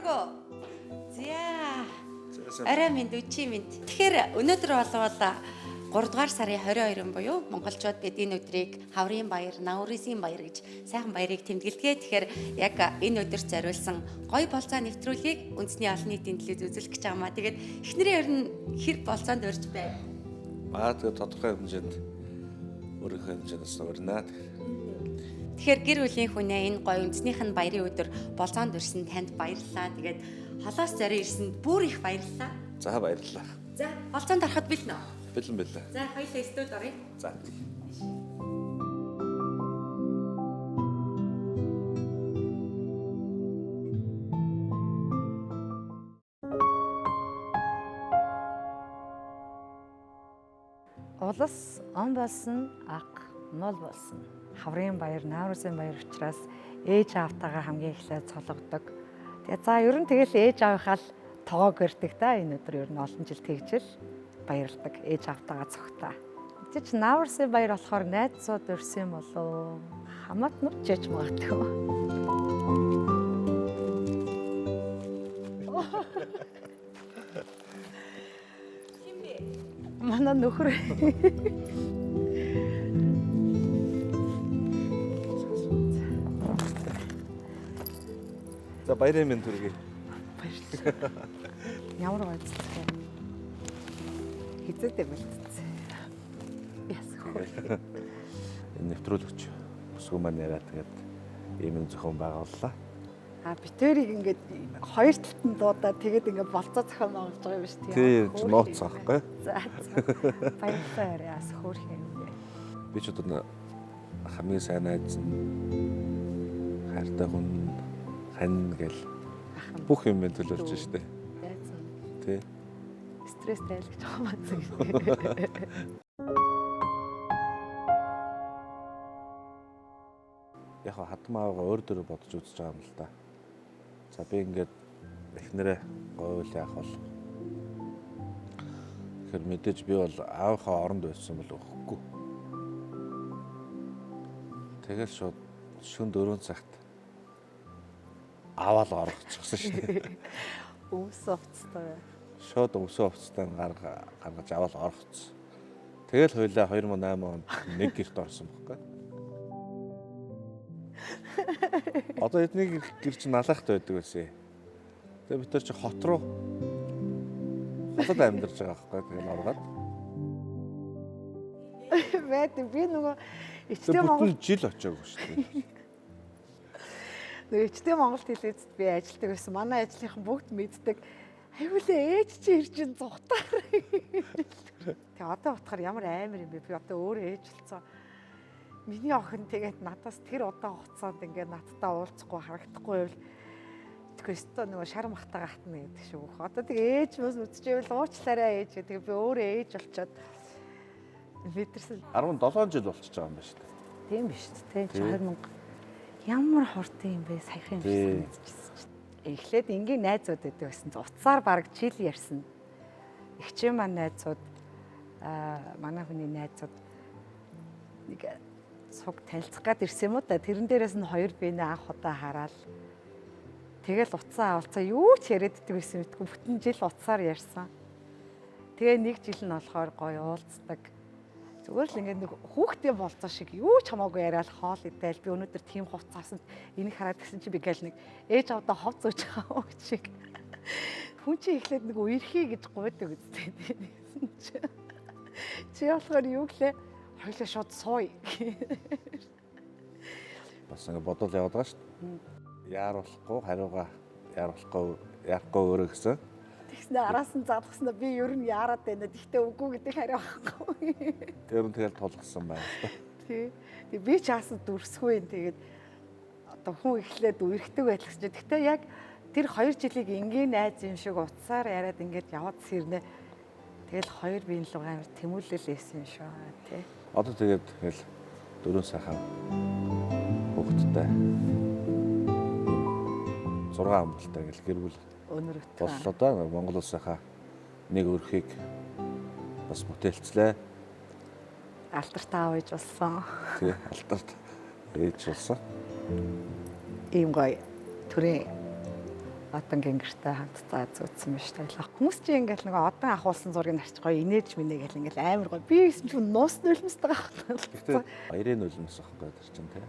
уу? За. Арай минь үчи минь. Тэгэхээр өнөөдөр болвол 3 дугаар сарын 22-нд буюу монголчууд бид энэ өдрийг Хаврын баяр, Науризын баяр гэж сайхан баярыг тэмдэглэдэг. Тэгэхээр яг энэ өдөрт зориулсан гоё болцоо нэвтрүүлгийг үндэсний олон нийтийн телевиз үзүүлэх гэж байгаа маа. Тэгээд эхнэрээ ер нь хэр болцоонд урьж байв? Тэгээд тодорхой хэмжээнд өөрийнхөө хэмжээс урьнаа. Тэгэхээр гэр бүлийн хүнээ энэ гоё үндэснийх нь баярын өдөр болцоонд урьсан танд баярлалаа. Тэгээд холоос зорин ирсэнд бүр их баярлалаа. За баярлалаа. За болцоонд ороход бэлнэ үү? Бэлэн бэлээ. За хоёулаа студид оръё. За. Улас он болсон, аг нол болсон. Хаврын баяр, Науризын баяр учраас ээж аавтайгаа хамгийн эхлээд цологдог. Тэгээ за ер нь тэгэл ээж аавынхаа л тоогоо гэрдэг та энэ өдөр ер нь олон жил тэгжэл баярлдаг ээж аавтайгаа цогтаа. Тэг чи Науризын баяр болохоор найзууд өрсөн юм болоо. Хамаат нүр жиж магадгүй. Манай нөхөр. За баярын минь түргий. Баярлалаа. Ямар баярлалаа. Хизээтэй бэлтцээ. Ясгүй. Энэ нэвтрүүлэгч бүсгүй маань яриа тэгээд ийм зохион байгууллаа. Битэрийг ингээд хоёр талд нь дуудаад тэгээд ингээд болцоо зохион байгуулж байгаа юм биш тийм. Тийм нууц аахгүй. За баярлалаа яас хөөх юм бэ. Би ч одоо хамгийн сайн найз нь хайртай хүн хань гэл бүх юм мен төлөвлөж штэ. Яасан. Тий. Стресстэй л гэж байгаа маань зүг. Яг хатмаагаа өөр дөр бодож үзэж байгаа юм л да. За би ингээд эхнэрээ гоовл яах бол. Тэгэхээр мэдээж би бол аавынхаа оронд байсан бол өгөхгүй. Тэгэл шууд шөнө 4 цагт аваад орчихсон шүү дээ. Өвс овцтой. Шууд өвсөө овцтой гаргаж аваад орчихсон. Тэгэл хоёлаа 2008 онд нэг гэрт орсон байхгүй. Одоо эдний гэр чинь налахтай байдаг байсан. Тэгээ бид нар чи хот руу хотод амьдарч байгаа байхгүй. Тэгээ оргаад. Бэт би нөгөө Ичтэй Монгол жил очиагүй шүү дээ. Нөгөө ичтэй Монгол телевизэд би ажилладаг байсан. Манай ажлынхан бүгд мэддэг. Аюулаа ээж чи ирж ин зугатаар. Тэгээ одоо утгаар ямар амар юм бэ? Би одоо өөрөө ээж болсон. Миний охин тэгээд надаас тэр удаан хугацаанд ингээд надтай уулзахгүй харагдахгүй байвал тэгэхээ нөгөө шар махтаа гатна гэдэг шүү. Одоо тэгээ ээж бас үдчихвэл уучлаарай ээж гэдэг би өөрөө ээж болчоод мэдэрсэн. 17 жил болчихж байгаа юм байна шүү дээ. Тийм биш үү? 2000 ямар хурдан юм бэ? Саяхан юм шиг санагдчихсан чинь. Эхлээд энгийн найзууд гэдэг байсан. Уцаар бараг жил ярьсан. Эгчийн маань найзууд манай хүний найзууд нэг цуг танилцах гад ирсэн юм уу да. Тэрэн дээрээс нь хоёр биенээ анх удаа хараад тэгэл уцаа авалцаа юу ч яриад иддэг байсан мэдгүй бүтэн жил уцаар ярьсан. Тэгээ нэг жил нь болохоор гоё уулздаг. Зүгээр л ингээд нэг хүүхдээ болцоо шиг юу ч хамаагүй яриад хоол идээл би өнөөдөр тийм хувц авсан энийг хараад гисэн чи би гээл нэг ээж авдаа хов зөөж байгаа үг шиг. Хүн чи эхлээд нэг үерхий гэж гуйдаг үстэй тийм. Чи болохоор юу гэлээ хоёлаа шууд сууя. Бас ингэ бодвол яваад байгаа шүү дээ. Яаруулахгүй хариугаа яахгүй өөрөө гэсэн. Тэгснэ араас нь залгаснаа би ер нь яарад байна. Гэхдээ үгүй гэдэг хариу байхгүй. Тэр нь тэгэл тулгсан байна л да. Тий. Тэг би ч хаасаа дүрсгүй. Тэгээд одоо хүн эхлээд үерхдэг байлгч. Гэхдээ яг тэр 2 жилиг энгийн найз юм шиг уцаар яриад ингээд яваад сэрнэ. Тэгэл хоёр биен л амар тэмүүлэл байсан юм шүү тий. Одоо тэгээд тэгэл 4 сайхан хүүхэдтэй 6 амталтай гэл гэр бүл Өнөрөтгөө. боллоо да. Монгол улсынхаа нэг өрхийг бас бүтээлцлээ. Алтарт аав ээж болсон. Тий, алтарт ээж болсон. Ийм гоё төрийн Одон гингэртэй хамт зүүцсэн биш таглаа. Хүмүүс чи ингээл нөгөө одон ахуулсан зургийг харч гоё инээж минэ гэл ингээл амар гоё. Би гэсэн чинь нуус нулимстай байгаа. Гэхдээ баярын нулимс ахгүй тэр чинь тий.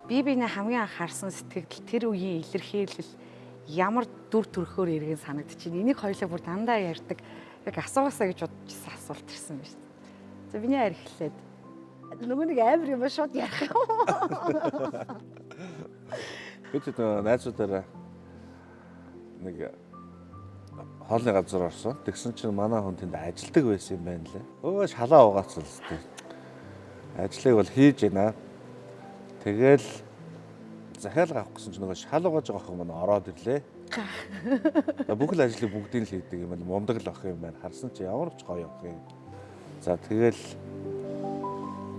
Би биний хамгийн анх харсан сэтгэл тэр үеийн илэрхийлэл ямар дүр төрхөөр иргэн санагдчихэв. Энийг хоёулаа бүр дандаа ярьдаг. Яг асуугаасаа гэж бодчихсан асуулт ирсэн байна шүү дээ. За миний харь эхлээд нөгөө нэг амар юм шууд ярих юм. Бид найзуудаараа нэг хоолны газар орсон. Тэгсэн чинь манай хүн тэнд ажилдаг байсан юм байна лээ. Өө шалаа угаацсан л дээ. Ажлыг бол хийж байна. Тэгэл захиалга авах гэсэн чинь нөгөө шал угааж байгаа хүмүүс маань ороод ирлээ. Бүх л ажлыг бүгдийг л хийдэг юм байна. Мундаг л ах юм байна. Харсан чи ямар ч гоё ах юм. За тэгэл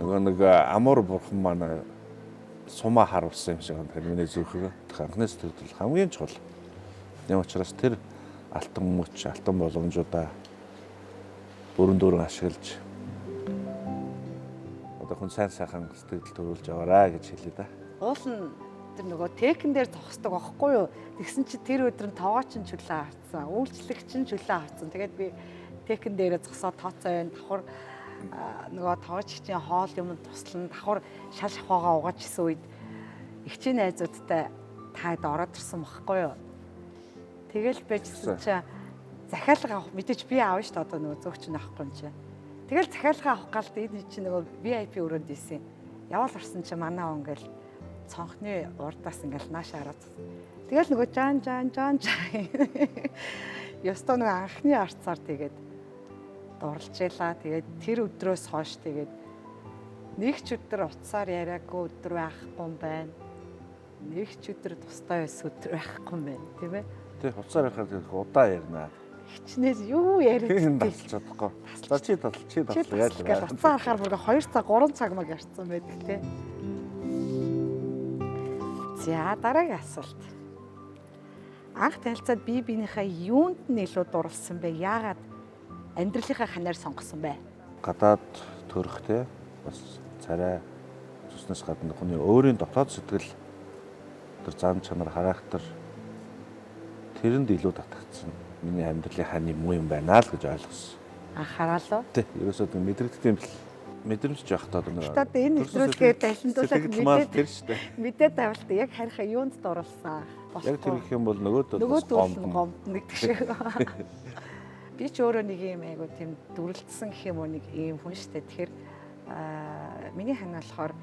нөгөө нэг амар бурхан маань сумаа харуулсан юм шиг байна. Тэгэхээр миний зүрхээ анхны сэтгэл хамгийн чухал. Яа учраас тэр алтан мөч, алтан боломжуудаа бүрэн дүүрэн ашиглаж одоо хүн сайн сайхан сэтгэл төрүүлж яваарай гэж хэлээ да. Уул нь тэр нөгөө текэн дээр зогсдог аахгүй юу? Тэгсэн чи тэр өдөр нь тоогоо чин чөлөө авцсан. Үйлчлэгч нь чөлөө авцсан. Тэгээд би текэн дээрээ зогсоод тооцоо байна. Давхар нөгөө тоогчгийн хоол юм туслан давхар шал шахуугаа угаажсэн үед эгчийн найзуудтай таад ороод ирсэн байхгүй юу? Тэгэл байжсэн чи захиалга авах мэдээж би аав шүү дээ одоо нөгөө зөөгч нь авахгүй юм чи. Тэгэл захиалга авах галд энэ чи нөгөө VIP өрөөнд ийсэн. Явал орсон чи манай он гэл цонхны урдаас ингээл наашаа хараад. Тэгэл нөгөө жан. Ёстой нөгөө анхны арцаар тэгээд дурлж ялаа. Тэгээд тэр өдрөөс хойш тэгээд нэг ч өдөр утсаар яриаггүй өдөр байхгүй юм байна. Нэг ч өдөр тустай байс өдөр байхгүй юм байна, тийм ээ? Тэг утсаар ярихад удаа ярина. Хичнээн юу яриад тасалж чадахгүй. Чи тасал яаж вэ? Утсаар харахаар бүр 2 цаг 3 цаг маг ярьсан байдаг тий. За дараагийн асуулт. Анх танилцаад бие биенийхээ юунд нь илүү дурлсан бэ? Яагаад амьдралынхаа ханаар сонгосон бэ? Гадаад төрхтэй бас царай зүснээс гадна хүний өөрийн дотоод сэтгэл тэр зам чанар характер тэрэнд илүү татагдсан. Миний амьдралын хань юм юм байна л гэж ойлгосон. Анхаарал уу? Тий, ерөөсөө мэдрэгдэх юм л мэдрэмж жоох тоо нэг. Тэгээд энэ нэвтрүүлгээ дахиндуулаад мэдээд тавилт яг харихаа юунд дурлсан? Яг тэр их юм бол нөгөөдөө гомдно гэдэг шиг. Би ч өөрөө нэг юм айгу тийм дүрлэлсэн гэх юм уу нэг ийм хүн шүү дээ. Тэгэхээр миний хань болохоор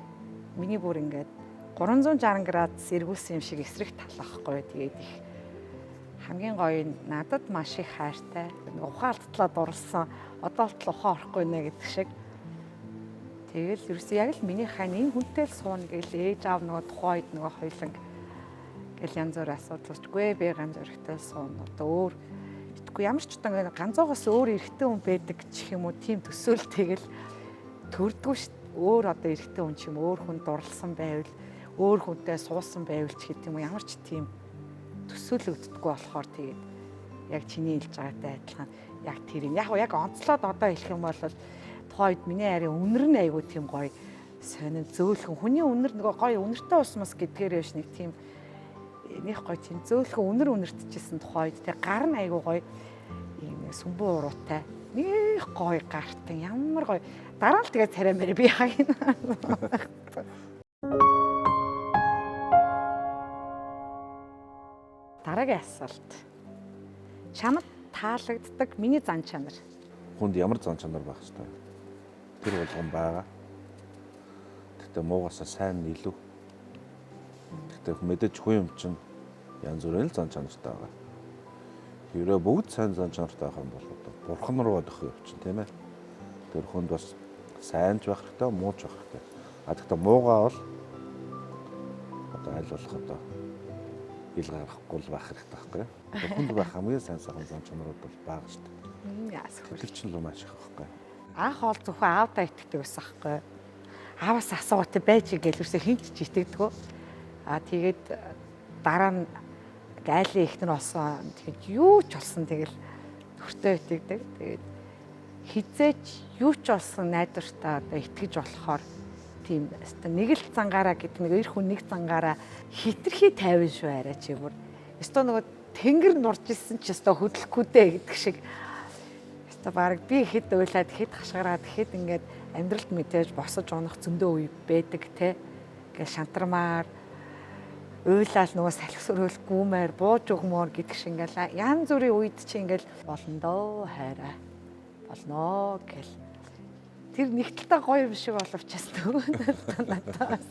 миний бүр ингээд 360 градус эргүүлсэн юм шиг эсрэг талахгүй. Тэгээд их хамгийн гоё нь надад маш их хайртай. Ухаалтлаа дурлсан. Одоо болтол ухаан орохгүй нэ гэдэг шиг. Тэгэл ерөөсөө яг л миний хань энэ хүнтэй л суuna гэл ээж аав нөгөө тухайн үед нөгөө хоёланг гэл янз бүр асуудалчгүй би ганц өрхтэй суuna. Одоо өөр итгэхгүй ямар ч удаа ганцоогоос өөр эрэгтэй хүн байдаг ч юм уу тийм төсөөл тэгэл төрдгөө ш. Өөр одоо эрэгтэй хүн ч юм өөр хүн дурлсан байвал өөр хүнтэй суусан байвал ч гэдэг юм уу ямар ч тийм төсөөлөгддөггүй болохоор тэгээд яг чиний хэлж байгаатай адилхан яг тэр юм. Яг онцлоод одоо хэлэх юм бол тухайд миний ари үнэр нь айгүй тийм гоё сонин зөөлхөн хүний үнэр нөгөө гоё үнэртэй усмас гэдгээр биш нэг тийм нэх гоё тийм зөөлхөн үнэртжсэн тухайд тэг гар нь айгүй гоё ийм сүмбүү уруутай нэх гоё гартан ямар гоё дараа л тэгээд царай мэрэ би хаяна. Дараагийн асуулт. Чамд таалагддаг миний зан чанар. Хүнд ямар зан чанар байх хэвээр. Тэр болгон байгаа. Тэгтээ муугасаа сайн илүү. Тэгтээ мэдээж хүн юм чинь янз бүрийн зан чанартай байгаа. Хэрвээ бүгд сайн зан чанартай байх юм бол бурхан руу дөх явчих тийм ээ. Тэр хүнд бас сайн ч байх хэрэгтэй, муу ч байх хэрэгтэй. А тэгтээ муугаа бол одоо аль болох одоо ил гарахгүй л байх хэрэгтэй байхгүй. Хүнд байх хамгийн сайн сайхан зан чанарууд бол бага шүү дээ. Яас хөө. Тэр чинь л маш их байхгүй. Анх ол зөвхөн аавдаа итгэдэг байсан байхгүй. Ааваас асуугатай байж гээл үсээ хинч ч итгэдэггүй. Тэгээд дараа нь айлын ихтэн болсон. Тэгээд юу ч болсон тэгэл төртөө итгэдэг. Тэгээд хизээч юу ч болсон найдвартай одоо итгэж болохоор тийм нэг л зангаараа гэдэг нэг эр хүн нэг зангаараа хитрхи тайван шүү арай чи бүр. Өстө нөгөө тэнгэр нурж исэн чи өстө хөдлөхгүй дээ гэдэг шиг. Өстө баг би хэд уйлаад хэд хашгираад хэд ингээд амьдралд мэдээж босож унах зөндөө үе байдаг те. Ингээд шантармаар уйлал нөгөө салхисрөл гүмээр бууж өгмөр гэдэг шиг ингээд янз бүрийн үед чи ингээд болно доо хайраа. Болно гэл. Тэр нэгтэлтэй гоё юм шиг боловч бас надаас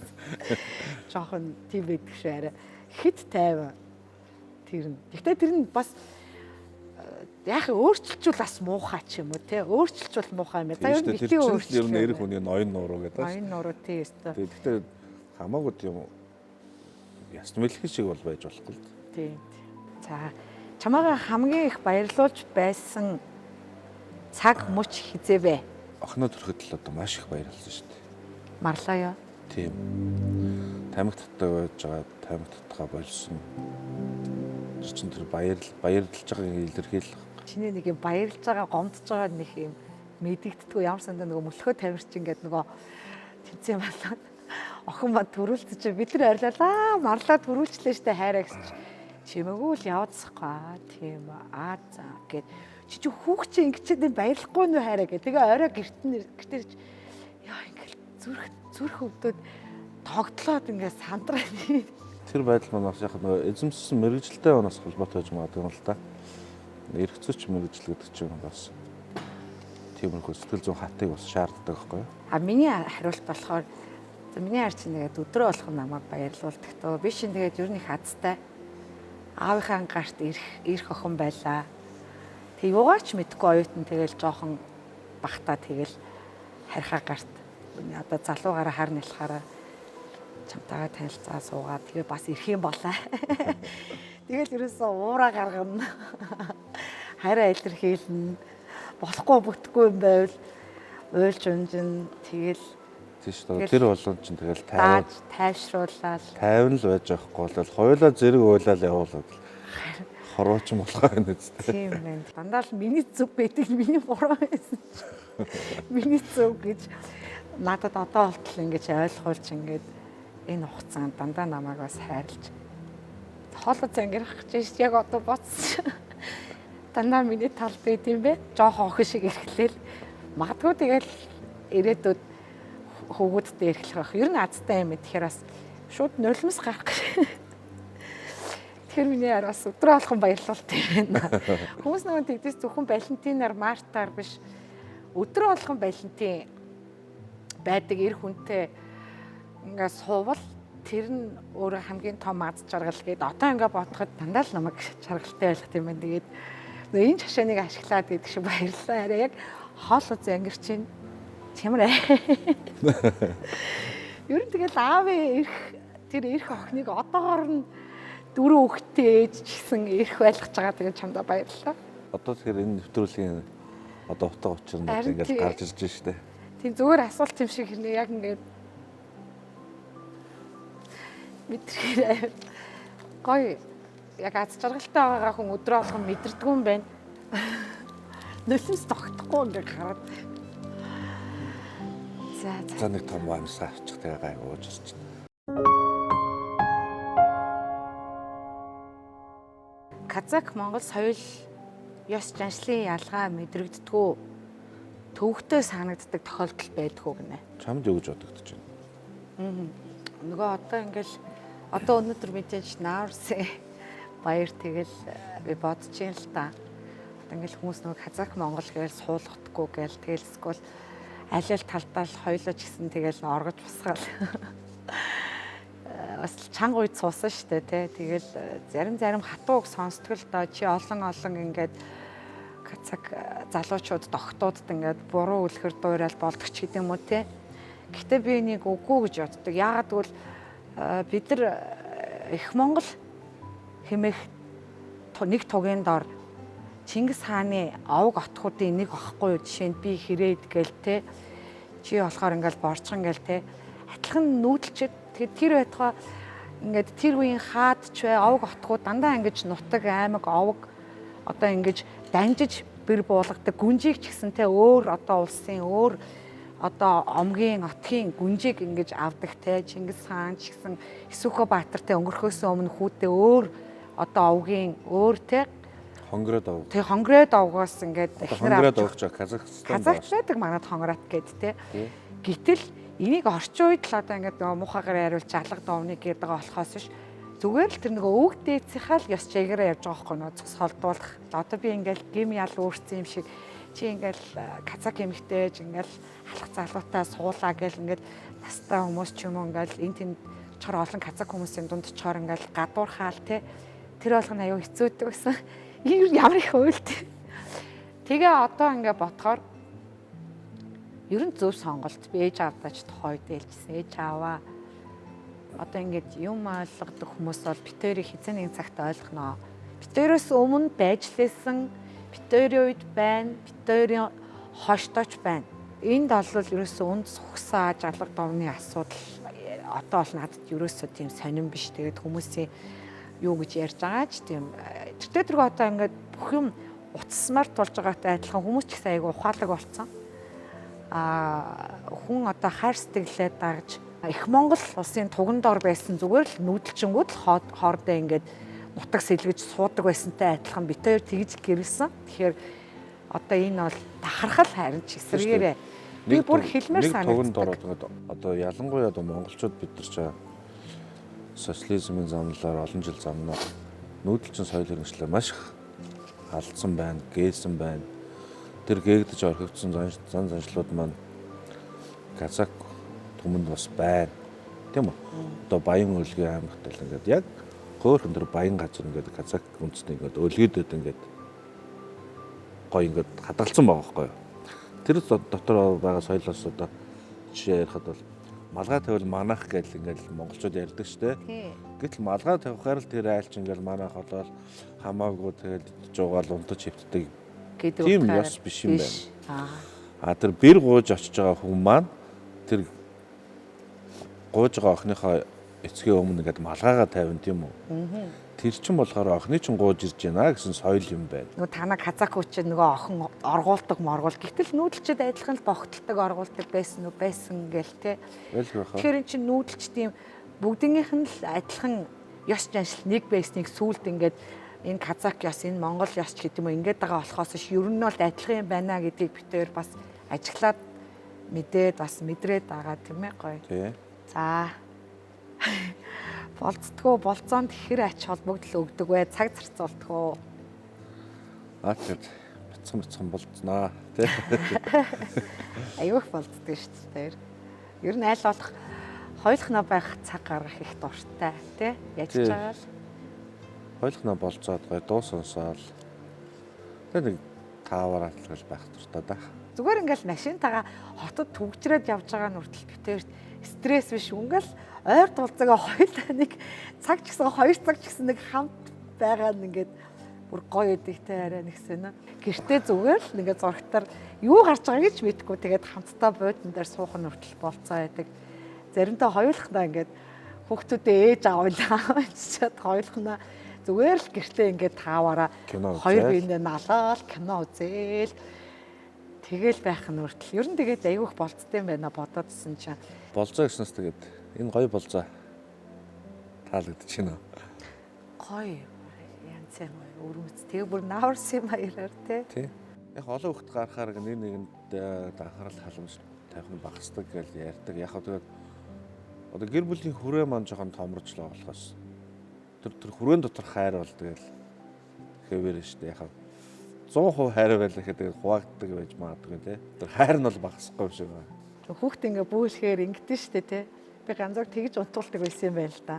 жоохон тийм байдаг шүү арай. Хит тайван тэр нь. Гэхдээ тэр нь бас яг өөрчилчүүл бас муухай ч юм уу те. Өөрчилчүүл муухай юм. За ер нь битгий өөрчилж. Ер нь эр хүний ноён нуруу гэдэг. Ноён нуруу тий өстө. Гэхдээ хамаагүй тийм яс мэлхий шиг бол байж болохгүй л. Тий. За чамайга хамгийн их баярлуулж байсан цаг мөч хизээвэ. Охиноо төрөхөд л одоо маш их баярлсан шүү дээ. Марлаа ёо. Тийм. Тамхи таттай байж байгаа, тамхи татгаа болсон. Чин тэр баярлж байгаагийн илэрхийлэл. Чиний нэг юм баярлж байгаа, гомдж байгаа нэг юм мэдэгддэггүй ямар сандаа нөгөө мөлхөө тамирч ингээд нөгөө тэнцээ болоод охин ба төрүүлчих чи бид нар арилалаа марлаа төрүүлчлээ штэ хайраа гэсэн чи чимээгүй л яваадсахгүй тийм за гэд чи хүүхд чи ингэчээд баярлахгүй нүү хайраа гэ тэгээ орой гэртэр яа ингээл зүрх өвдөд тогтлоод ингээд сандраад тэр байдал манаас яг нөгөө эзэмссэн мэрэгжилтэй унаас холбоотой байж магадгүй юм л та. Эргэцүүч мэрэгжил гэдэг чинь бас тиймэрхүү сэтгэл зүйн хатыг бас шаарддаг байхгүй юу? Миний хариулт болохоор миний харж нэгээд өдрөө болох намайг баярлуулдаг тоо. Би шин тэгээд ер нь их хацтай. Аавынхаа гарт ирэх охин байлаа. Тэг юугаач мэдгүй оюутан тэгэл жоохон бахта тэгэл харихаа гарт одоо залуугаараа хар нэлхаараа чамтайгаа танилцаа суугаад тэгээ бас ирэх юм болоо. Тэгэл ерөөсөө уураа гаргана. Хараа илэрхийлнэ. Болохгүй бүтэхгүй юм байвал уйлж унжин тэгэл тийш тэр болон чинь тэгэл тайвшруулаад 50 л байж байхгүй бол хоёулаа зэрэг уйлал явуулаад хорвооч юм болох байх үстэй. Тийм байна. Дандаа л миний зүг байдаг миний буруу байсан чи. Миний зүг гэж надад одоо болтол ингэж ойлгуулж ингэж энэ хугацаанд дандаа намайг бас хайрлж хоолой зангирах гэж яг одоо боцсон. Дандаа миний талд байт юм бэ? Жохон охин шиг эрхлээл. Магадгүй тэгэл ирээдүйд хөвгүүдтэй эрхлэх байх. Ер нь азтай юм тэгэхээр бас шууд нулимс гарах гэж. Тэр миний ар бас өдрөө алхан баярлалт байна. Хүмүүс нөгөө тэгдэж зөвхөн Валентинаар, Мартаар биш өдрөө алхан Валентин байдаг эр хүнтэй ингээ суувал тэр нь өөрөө хамгийн том аз жаргал гээд одоо ингээ бодоход дандаа л намайг жаргалтай байлгах юм байна. Тэгээд энэ жашааныг ашиглаад гэдэг шиг баярлалаа. Арай яг хоол уз ангир чинь чамраа. Ер нь тэгэл аавын тэр эрх охиныг одоогоор нь 4 хүүхэдтэй ээж ч гэсэн эрх байлгаж байгаа. Тэгээд чамдаа баярлалаа. Одоо тэгэхээр энэ нэвтрүүлгийн одоо утга учир нь ингээд гарч ирж байна шүү дээ. Тийм зүгээр асуулт юм шиг хэрнээ яг ингээд мэдрэхээр гоё яг аз жаргалтай байгаагаа хүн өдрөө болгон мэдэрдэггүй юм байна. Нулимс тогтохгүй ингээд хараад. За нэг том амсаа авчих тэгээ гай ууж ирж байна. Казак Монгол соёл ёс заншлын ялгаа мэдрэгддэггүй төвөгтэй санагддаг тохиолдол байдгүй гинэ. Чамд юу гэж бодогдож байна? Нөгөө одоо ингээл одоо өнөөдөр мэдээж нааварсан баяр тэгэл би бодож юм л та. Ингээл хүмүүс нөгөө Казак Монгол гээл суулгахдаггүй гээл тэгэл эсвэл аль аль талдаа л хоёлоо ч гэсэн тэгэл оргож босгаал. Бас чанга үед суусан шүү дээ тий. Тэгэл зарим хатууг сонсдог л доо чи олон ингээд Казак залуучууд дохтуудад ингээд буруу үлгэр дуурал болдог ч гэдэм үү тий. Гэхдээ би нэг үгүй гэж боддог. Яагаад гэвэл бид нар их Монгол хэмээх нэг тугийн дор Чингис хааны овг отхуудын нэг ахгүй юу жишээнд би хэрээд гээл те чи болохоор ингээл борцгон гээл те адилхан нүүдэлчэд тэгээд тэр байтугай ингээд тэр үеийн хаад ч бай овг отхууд дандаа ингэж нутаг аймаг овг одоо ингэж данжиж бэр буулгадаг гүнжийг ч гэсэн те өөр одоо улсын өөр одоо омгийн отгийн гүнжиг ингэж авдаг те Чингис хаан ч гэсэн Исүхбаатартай өнгөрөхөөс өмнө хүүтэй өөр одоо овгийн өөр те Хонгороод ав. тэг хонгороод овгоос ингээд Хонгороод авч Казахстан Казахч байдаг манад хонгороод гэд те. Гэтэл энийг орчин үед л одоо ингээд нөгөө муухагаар яриулж алга довныг гэдэг болохоос ш зүгээр л тэр нөгөө өвөг дээцийнхаа л ёс чигээрээ явж байгаа хгүй нөгөө цус холдуулах. Одоо би ингээд гим ял өөрсөн юм шиг чи ингээл казак эмэгтэйж ингээл халах залуутай суулаа гэл ингээл настай хүмүүс ч юм уу ингээл энэ тэнд чор олон казак хүмүүсийн дунд чор ингээл гадуурхаал те тэр болгоно аюу хэцүүдэг гэсэн ямар их уйлт тэгээ одоо ингээ бодохоор ер нь зөв сонголт би ээж авдаач тохойд ээлжсэн ээж аваа одоо ингээд юм ойлгодог хүмүүс бол битэрийг хизээ нэгэн цагт ойлгоно битэрээс өмнө байж лээсэн битэрийн үед байна, битэрийн хойштооч байна. Энд бол ерөөсөө үнд сухсаа жалга довны асуудал одоо бол надад ерөөсөө тийм сонирн биш. Тэгээд хүмүүсийн юу гэж ярьж байгаа ч тийм. Тэртээ тэргүй одоо ингээд бүх юм утасмаар тулж байгаатай адилхан хүмүүс ч гэсэн айгүй ухаалаг болсон. Хүн одоо хайр сэтгэлээ дагж их Монгол улсын тугандор байсан зүгээр л нүүдэлчингүүд л хоордоо ингээд нутаг сэлгэж суудаг байсантай адилхан бит хоёр тэгж гэрэлсэн. Тэгэхээр одоо энэ бол тахархал харин ч эсрэгээрээ би бүр хэлмээр санагддаг. Одоо ялангуяа одоо монголчууд бид нар ч социализмын замналаар олон жил замнаар нүүдэлчин соёл хэрэгслээ маш их алдсан байна, гээсэн байна. Тэр гээгдэж орхигдсон зан заншлууд маань казак түмэнд бас байна. Тийм үү? Одоо Баян Өлгийн аймагт л ингээд яг хөөхөн тэр баян газар ингээд казак үндэсний ингээд өлгөөдөд ингээд гой ингээд хадгалсан байгаа байхгүй юу. Тэр дотор байгаа соёлоос одоо жишээ ярихад бол малгай тавил манах гэж ингээд монголчууд ярьдаг шүү дээ. Гэтэл малгай тавихаар л тэр айлч ингээд манах болоод хамаагүй тэгэл жуугаал унтаж хөвтдөг гэдэг тийм ёс биш юм байна. Тэр бэр гууж очиж байгаа хүн маань тэр гууж байгаа охиныхоо эцгийн өмнө ингээд малгайгаа тавина тийм үү. Тэр чин болохоор охины чин гууж ирж байна гэсэн соёл юм байна. Нөгөө танаа казак хүч нөгөө охин оргуулдаг моргуул. Гэтэл нүүдэлчд адилхан л богтолдог оргуулдаг байсан уу байсан гээл те. Тэгэхээр эн чин нүүдэлч тийм бүгднийх нь л адилхан ёс жаншил нэг байсныг сүулт ингээд энэ казак ёс энэ монгол ёс ч гэдэг юм ингээд байгаа болохоос ш ер нь бол адилхан юм байна гэдгийг битээр бас ажиглаад мэдээд бас мэдрээд байгаа тийм ээ гоё. За болцдгоо болцоонд ихэр ач холбогдол өгдөг бай цаг зарцуулдгоо. Тэр бяцхан болцноо тий. Аюух болцдог шүү дээ. Ер нь аль болох хойлохноо байх цаг гаргах их дуртай тий. Яаж байгаа л хойлохноо болцоод гой дуу сонсоол. Тэр нэг таавараа л байх дуртай да. Зүгээр ингээл машинтайгаа хотод түгжрээд явж байгаа нь хүртэл битээр стресс биш үнгээл ойр тулцаага хоёулаа нэг цаг ч гэсэн 2 цаг ч гэсэн нэг хамт байгаа нь ингээд бүр гоё эдэгтэй арай нэгсэн нэ. Гэртээ зүгээр л ингээд зургатаар юу гарч байгааг ч мэдэхгүй тэгээд хамтдаа буудан дээр суух нь хүртэл болцоо байдаг. Заримдаа хоёулахнаа ингээд хүүхдүүдээ ээж авуулаа чичээд хоёулахнаа зүгээр л гэртээ ингээд тааваараа хоёр биендээ налаад кино үзээл тэгэл байх нь хүртэл ер нь тэгээд айгүйх болцтой юм байна бодоодсэн чинь. Болцоо гэснээс тэгээд энэ гоё болцоо таалагдчих шин үү? Гоё янз бүр өрөөц тэгээ бүр нааварсан юм баяраар тий. Яг олон хөлт гарахаар нэгэнд анхаарал халамж тавих нь багасдаг гэж ярьдаг. Яг тэгээд одоо гэр бүлийн хүрээ маань жоохон томрчлоо болохоос тэр хүрээн дотор хайр бол тэгэл хэвээр шүү дээ. Яг 100% хайр байлаа гэхэд хуваагддаг байж магадгүй тий. Тэр хайр нь бол багасахгүй юм шиг байна. Хүүхд ингээ бүүлэхээр ингэдэж штэ тий. Би ганцаар тэгж унтуулдаг байсан юм байна л да.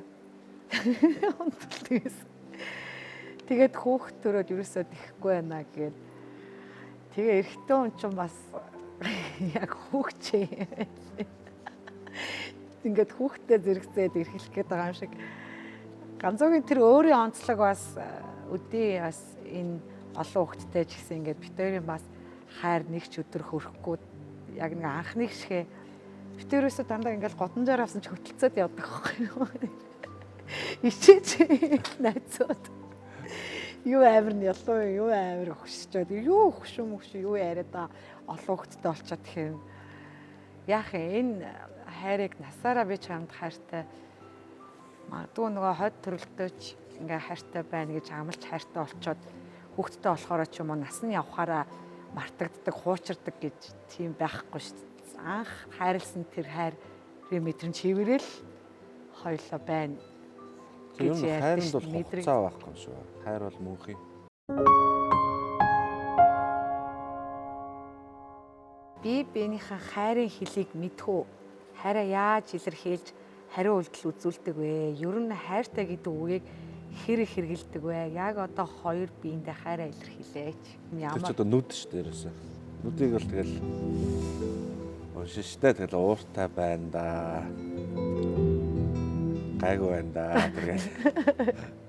Унтуулдаг байсан. Тэгээд хүүхд төрөөд юусоо тэхгүй байна гэвэл тэгээ эрэгтэй хүн ч бас яг хүүхчээ. Ингээд хүүхдэд зэрэгцээд эрхлэх гээд байгаа юм шиг. Ганцоогийн тэр өөрийн онцлог бас өдий бас энэ олон хүүхдтэй ч гэсэн ингээд битэрийн бас хайр нэг ч өдөр хөрөхгүй яг нэг анхных шигэ битэрөөсөө дандаа ингээд годон дээр авсан ч хөтөлцөөд явдаг байхгүй юу. Ичээч найцууд. Юу амир нь ялуу юу амир хөшчөөд юу хөшөө юу яриад олон хүүхдтэй олчоод тэгэхээр Яах юм энэ хайрыг насаараа би чамд хайртай магадгүй нөгөө хойд төрөлтөөч ингээ хайртай байна гэж амлаж хайртай олцоод хүүхдтэй болохоор ч юм уу нас нь явхаараа мартагддаг, хуучирдаг гэж тийм байхгүй шүү дээ. Анх хайрлсан тэр хайрын мэдрэмж хэврэл хоёулаа байна. Тэр нь хайранд бол хугацаа байхгүй юм шүү. Хайр бол мөнхий. Би биенийхээ хайрын хэлийг мэдхүү. Хайраа яаж илэрхийлж хариу үйлдэл үзүүлдэг вэ? Ер нь хайртай гэдэг үгийг хэр их хэрэгэлдэг вэ? Яг одоо хоёр биендээ хайраа илэрхийлээч. Тэр ч одоо нүд шүү дээ ерөөсөө. Нүдийг бол тэгэл уншин штэ тэгэл ууртай байна да. Гайгүй байна да тэгэл.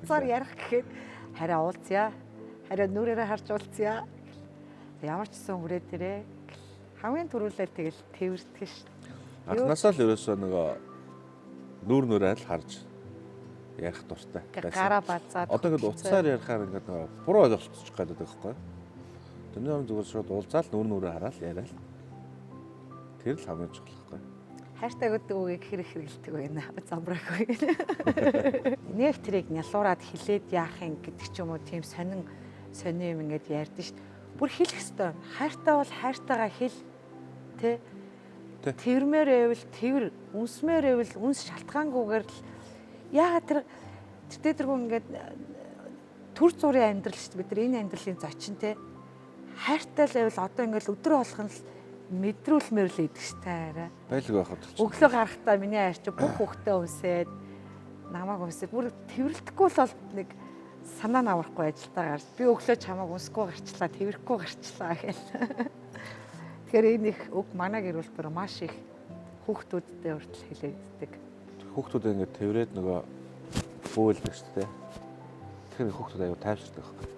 Цаар ярих гэхэд хараа уулзъя. Хараа нүрээрээ харж уулзъя. Ямар ч сан хүрээ тэрэ. Хамгийн түрүүлээ тэгэл тэрвэрдэг ш. Анхнаасаа л ерөөсөө нөгөө нүүр нүрээ л харж ярих дуртай. Гараа базаад. Одоо ингээд утсаар ярихаар ингээд нөгөө буруу ойлголцож гадаг байхгүй. Тэрний өмнө зүгээр шууд уулзаал нүүр нүрээ хараад яриад. Тэр л хамгийн чухал байхгүй. Хайртай гэдэг үгийг хэр их хэрэгэлдэг байна. Замбраагүй. Нэг трийг нялуураад хилээд яах юм гэдэг ч юм уу тийм сонин юм ингээд ярьдэн ш. Бүр хэлэх ёстой. Хайртай бол хайртайгаа хэл. Тэ? Тэрмээр эвэл тэрвэр, үнсмээр эвэл үнс шалтгаангүйгээр л яагаад тэр ингээд төр зургийн амьдрал шүү дээ. Бид нар энэ амьдралын зочин те. Хайртай л эвэл одоо ингээд өдрө болгон л мэдрүүлмээр л идэг штэ арай. Байлг байхад. Өглөө гарахтаа миний хайр чи бүх хөхтөө өмсөөд намайг өмсөд бүр тэрвэрлдэхгүй л бол нэг санаа наврахгүй ажилдаа гарч би өглөө чамайг өмсөхгүй гарчлаа тэрвэрэхгүй гарчлаа гэл. Тэгэхээр энэ их үг манай гэр бүл бүр маш их хүүхдүүдтэй хүртэл хэлээддэг. Хүүхдүүд ингээд тэрврээд нөгөө бөөлдөг шүү дээ. Тэгэхээр хүүхдүүд аюу тайвширдаг байхгүй.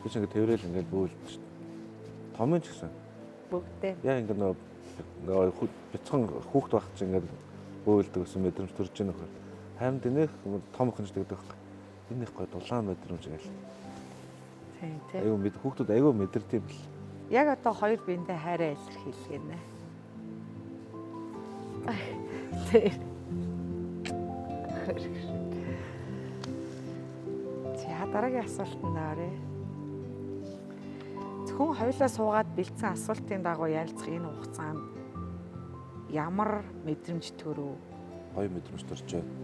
Би ч ингээд тэрврээл ингээд бөөлдөг шүү дээ. Томын ч гэсэн. Бүгдээ. Яа ингээд нөгөө бяцхан хүүхд байх чинь ингээд бөөлдөг гэсэн мэдрэмж төрж ийн нөхөр. Харин дэнэх том хөнждөг байхгүй. Энэ их гой дулаан мэдрэмж гээл. Тийм тийм. Аюу мэд хүүхдүүд аюу мэдэрдэг юм бэл. Яг одоо хоёр биендээ хайраа илэрхийлгэнэ. Тийм. За дараагийн асуултанд оръё. Зөвхөн хоёулаа суугаад бэлдсэн асуултын дагуу ярилцах энэ хугацаанд ямар мэдрэмж төрөв? Гоё мэдрэмж төрж байна.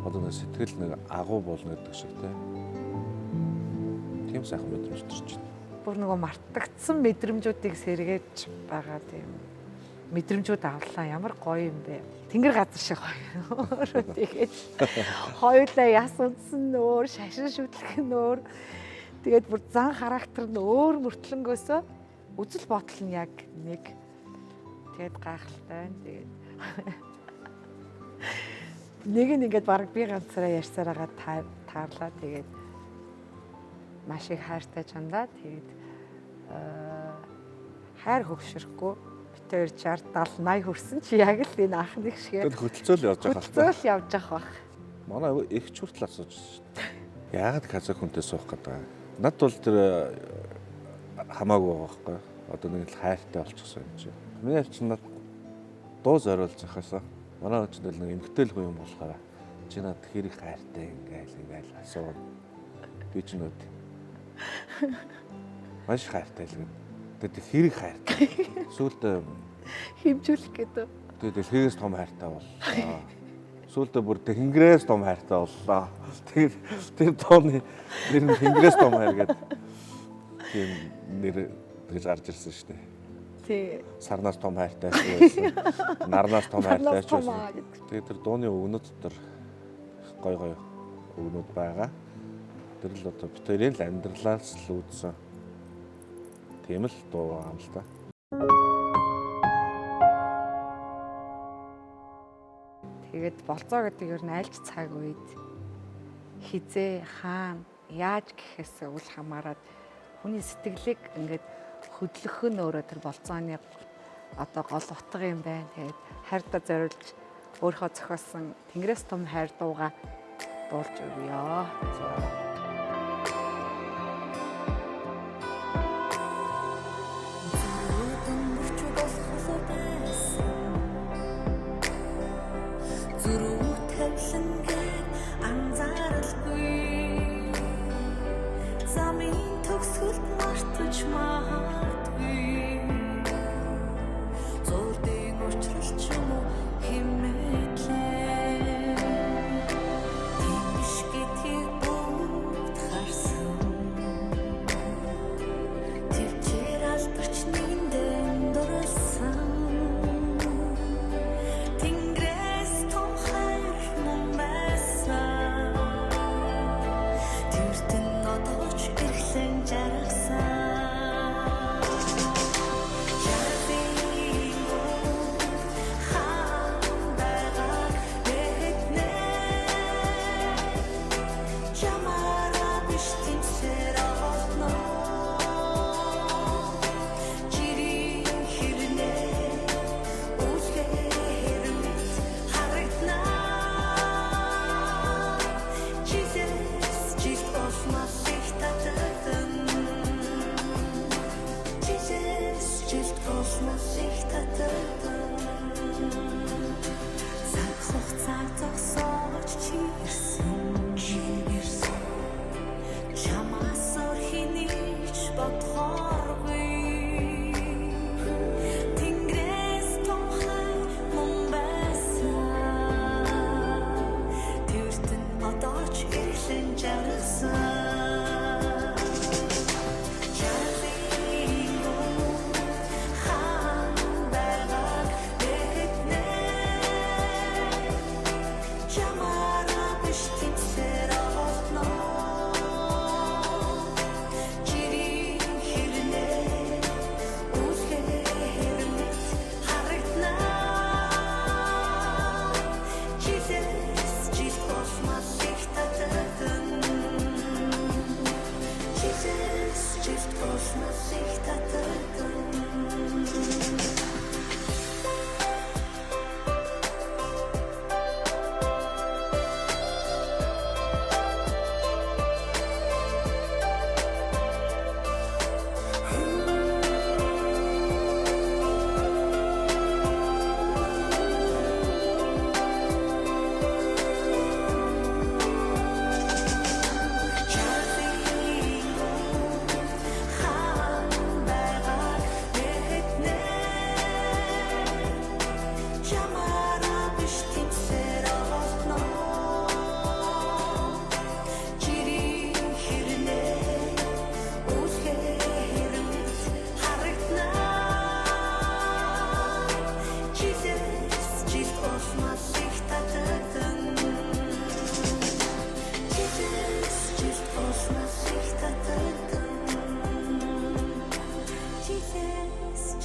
Одоо нэг сэтгэл нэг агуу болно гэдэг шиг тийм сайхан мэдрэмж төрж байна. Бүр нөгөө мартагдсан мэдрэмжүүдийг сэргээж байгаа тийм мэдрэмжүүд авлаа. Ямар гоё юм бэ? Тэнгэр газар шиг гоё. Тэгээд хоёулаа яс үндсэн нөөр, шашин шүтлэх нөөр. Тэгээд бүр зан характер нь өөр мөртлөнгөөсөө үзэл бодол нь яг нэг. Тэгээд гайхалтай. Тэгээд нэг нь ингээд баг би ганцаараа ярьсаар байгаа таарлаа. Тэгээд маш их хайртай чандаа. Тэгээд хайр хөгшөрөхгүй битээр 60 70 80 хүрсэн чи яг л энэ ах нэг шиг хөдөлцөөл явж байгаа байна. Хөдөлцөөл явж байгаа бах. Манай их ч хүртэл асууж шүү дээ. Яагаад казак хүнтэй суух гэдэг. Над бол тэр хамаагүй байгаа байхгүй. Одоо нэг л хайртай болчихсон юм чи. Миний чинь над дуу зориулж захаасаа. Манай хүн чинь нэг эмгтэл хүн юм болохоор чи над хэрэг хайртай ингээл асуув. Би ч нүд. Маш хайртай л гэдэг. Тэгээд хэрэг хайртай. Сүүлдээ хэмжүүлэх гэдэг. Тэгээд хэрэгээс том хайртай боллоо. Сүүлдээ бүр тэнгэрээс том хайртай боллоо. Тэгээд тэр тооны нэр нь тэнгэрээс том хайр гэдэг тийм нэр гэж гарч ирсэн шүү дээ. Тий. Сарнаас том хайртай байсан. Нарнаас том хайртай байсан. Тэгээд тэр дууны өгнөд дотор гой өгнөд байгаа. Тэр л одоо битэрийн л амьдралаас л үүдсэн. Тийм л дуу байгаа юм л та. Тэгээд болцоо гэдэг ер нь альч цаг үед хизээ хаана яаж гэхээс үл хамааран хүний сэтгэлийг ингээд хөдлөх нь өөрөө тэр болцооны одоо гол утга юм байна. Тэгээд хайртаа зориулж өөрийнхөө зохиосон Тэнгэрээс том хайр дуугаа дуулж өгье.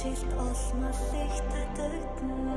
Жилт олмол их татагдана.